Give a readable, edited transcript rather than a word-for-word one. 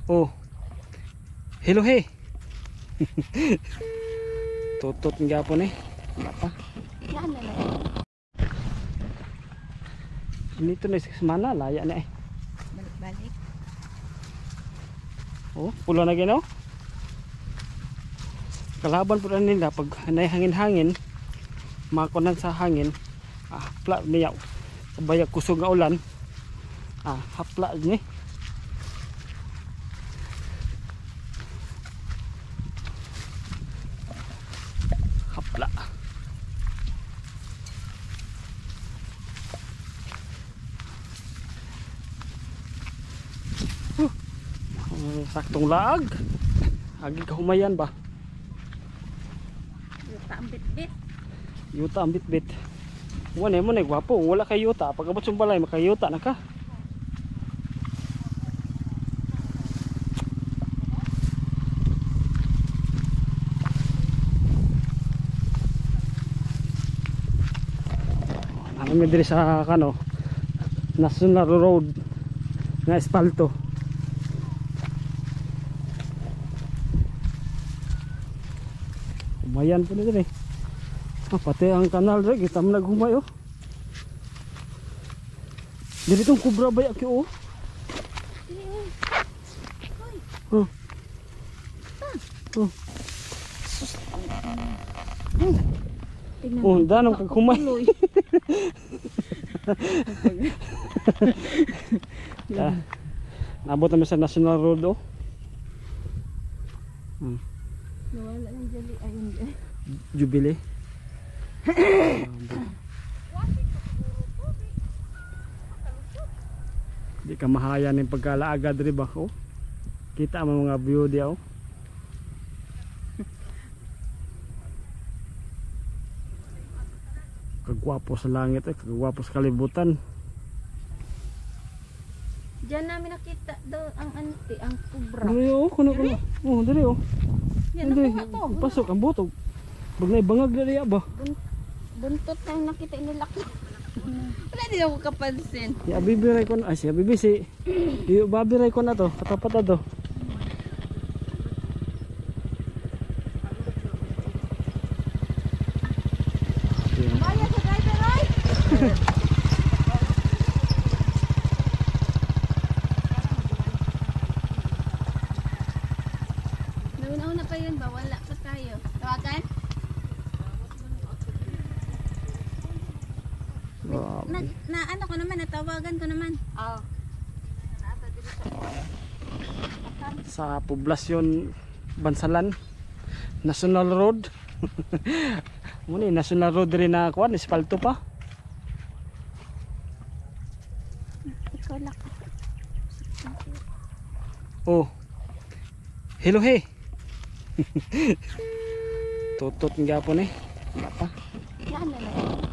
Oh. Hello he. Tutot nga po ni. Apa? Yan na lang. Dito na sa mana laya na eh. Balik-balik. Oh, pulo na gino. Kalaban po nila pag nay hangin-hangin, makunan sa hangin. Hapla miyaw. Sabay kusog nga ulan. Hapla ni. Hapla. Saktong laag. Agi kahumayan ba? Yuta ang bit-bit. Yuta ang bit-bit. Wala mo na gwapo. Wala kay yuta. Pag abot yung balay, makayuta na ka. Kami diri sa kano National Road nga espalto. Umayan po nito eh. Pati ang kanal rin kita mo naghumay oh. Dili itong kubra ba yaki oh. Oh, danong kagkumay. Nabot naman sa National Road oh. Nawala ng jali. Ayun dyan. Jubilee. Di ka mahaya ng pagkalaaga diri ba oh. Kita mo mga view diya oh. Kagwapo sa langit eh, kagwapo sa kalibutan. Diyan namin nakita daw ang anti, ang kubra. Diri oh, kuno. Oh, diri oh. Yan nakuha to. Pasok ang butog. Pag naibangag diri ba? Buntot na yung nakita inilaki. Wala din ako kapansin. Si Abibiray ko na, si Abibi si Iyo babiray ko na to, katapat na to. Maya sa driver ay! Nauna-una pa yun ba? Wala pa tayo. Tawagan? Na ano ko naman, natawagan ko naman. Oo. Sa poblasyon Bansalan National Road. Muna National Road rin na kuan, espalto pa. Ikaw lang. Oh. Hello he. Tutot nga po ni. Apa? Yan na lang.